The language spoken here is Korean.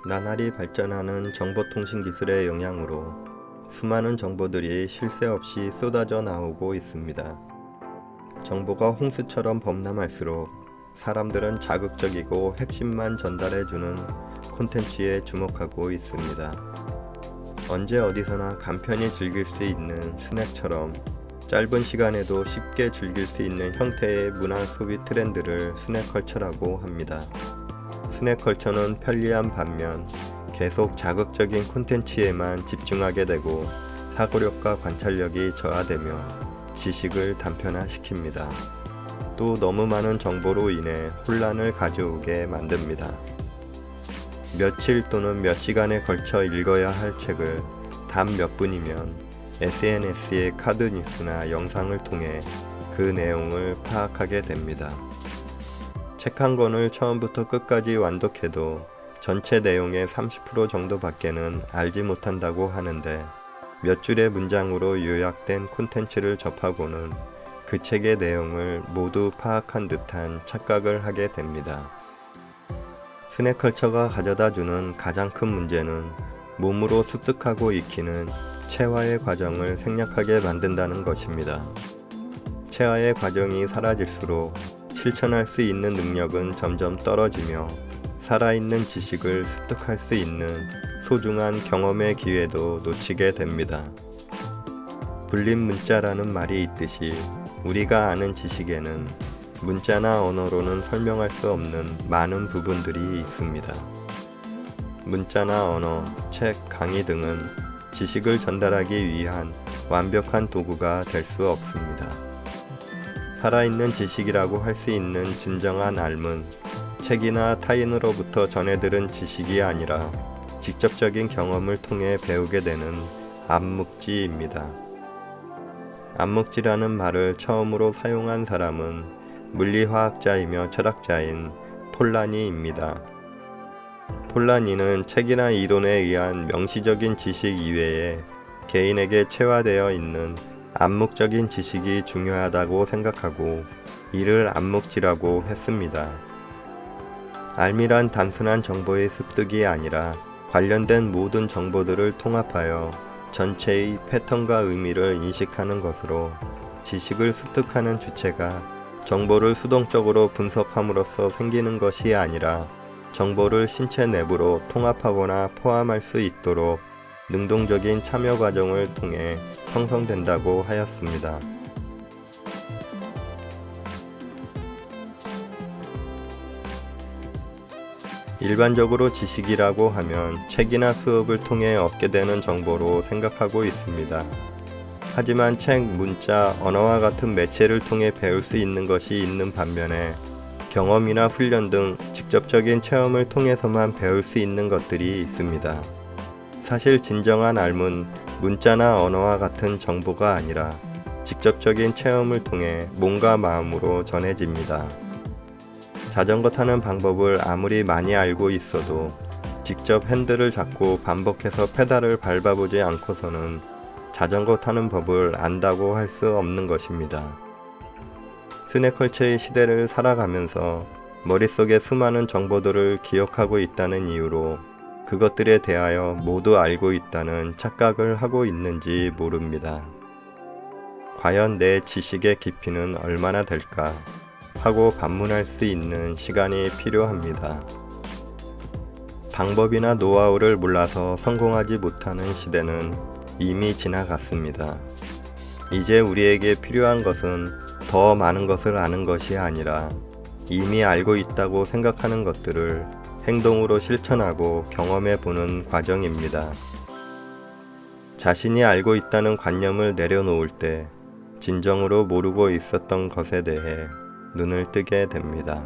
나날이 발전하는 정보통신 기술의 영향으로 수많은 정보들이 쉴 새 없이 쏟아져 나오고 있습니다. 정보가 홍수처럼 범람할수록 사람들은 자극적이고 핵심만 전달해주는 콘텐츠에 주목하고 있습니다. 언제 어디서나 간편히 즐길 수 있는 스낵처럼 짧은 시간에도 쉽게 즐길 수 있는 형태의 문화 소비 트렌드를 스낵컬처라고 합니다. 스낵컬처는 편리한 반면 계속 자극적인 콘텐츠에만 집중하게 되고 사고력과 관찰력이 저하되며 지식을 단편화시킵니다. 또 너무 많은 정보로 인해 혼란을 가져오게 만듭니다. 며칠 또는 몇 시간에 걸쳐 읽어야 할 책을 단 몇 분이면 SNS의 카드 뉴스나 영상을 통해 그 내용을 파악하게 됩니다. 책 한 권을 처음부터 끝까지 완독해도 전체 내용의 30% 정도밖에는 알지 못한다고 하는데 몇 줄의 문장으로 요약된 콘텐츠를 접하고는 그 책의 내용을 모두 파악한 듯한 착각을 하게 됩니다. 스낵컬처가 가져다주는 가장 큰 문제는 몸으로 습득하고 익히는 체화의 과정을 생략하게 만든다는 것입니다. 체화의 과정이 사라질수록 실천할 수 있는 능력은 점점 떨어지며 살아있는 지식을 습득할 수 있는 소중한 경험의 기회도 놓치게 됩니다. 불린 문자라는 말이 있듯이 우리가 아는 지식에는 문자나 언어로는 설명할 수 없는 많은 부분들이 있습니다. 문자나 언어, 책, 강의 등은 지식을 전달하기 위한 완벽한 도구가 될 수 없습니다. 살아있는 지식이라고 할 수 있는 진정한 삶은 책이나 타인으로부터 전해들은 지식이 아니라 직접적인 경험을 통해 배우게 되는 암묵지입니다. 암묵지라는 말을 처음으로 사용한 사람은 물리화학자이며 철학자인 폴라니입니다. 폴라니는 책이나 이론에 의한 명시적인 지식 이외에 개인에게 체화되어 있는 암묵적인 지식이 중요하다고 생각하고 이를 암묵지라고 했습니다. 알미란 단순한 정보의 습득이 아니라 관련된 모든 정보들을 통합하여 전체의 패턴과 의미를 인식하는 것으로 지식을 습득하는 주체가 정보를 수동적으로 분석함으로써 생기는 것이 아니라 정보를 신체 내부로 통합하거나 포함할 수 있도록 능동적인 참여 과정을 통해 형성된다고 하였습니다. 일반적으로 지식이라고 하면 책이나 수업을 통해 얻게 되는 정보로 생각하고 있습니다. 하지만 책, 문자, 언어와 같은 매체를 통해 배울 수 있는 것이 있는 반면에 경험이나 훈련 등 직접적인 체험을 통해서만 배울 수 있는 것들이 있습니다. 사실 진정한 삶은 문자나 언어와 같은 정보가 아니라 직접적인 체험을 통해 몸과 마음으로 전해집니다. 자전거 타는 방법을 아무리 많이 알고 있어도 직접 핸들을 잡고 반복해서 페달을 밟아보지 않고서는 자전거 타는 법을 안다고 할 수 없는 것입니다. 스낵컬처의 시대를 살아가면서 머릿속에 수많은 정보들을 기억하고 있다는 이유로 그것들에 대하여 모두 알고 있다는 착각을 하고 있는지 모릅니다. 과연 내 지식의 깊이는 얼마나 될까 하고 반문할 수 있는 시간이 필요합니다. 방법이나 노하우를 몰라서 성공하지 못하는 시대는 이미 지나갔습니다. 이제 우리에게 필요한 것은 더 많은 것을 아는 것이 아니라 이미 알고 있다고 생각하는 것들을 행동으로 실천하고 경험해 보는 과정입니다. 자신이 알고 있다는 관념을 내려놓을 때 진정으로 모르고 있었던 것에 대해 눈을 뜨게 됩니다.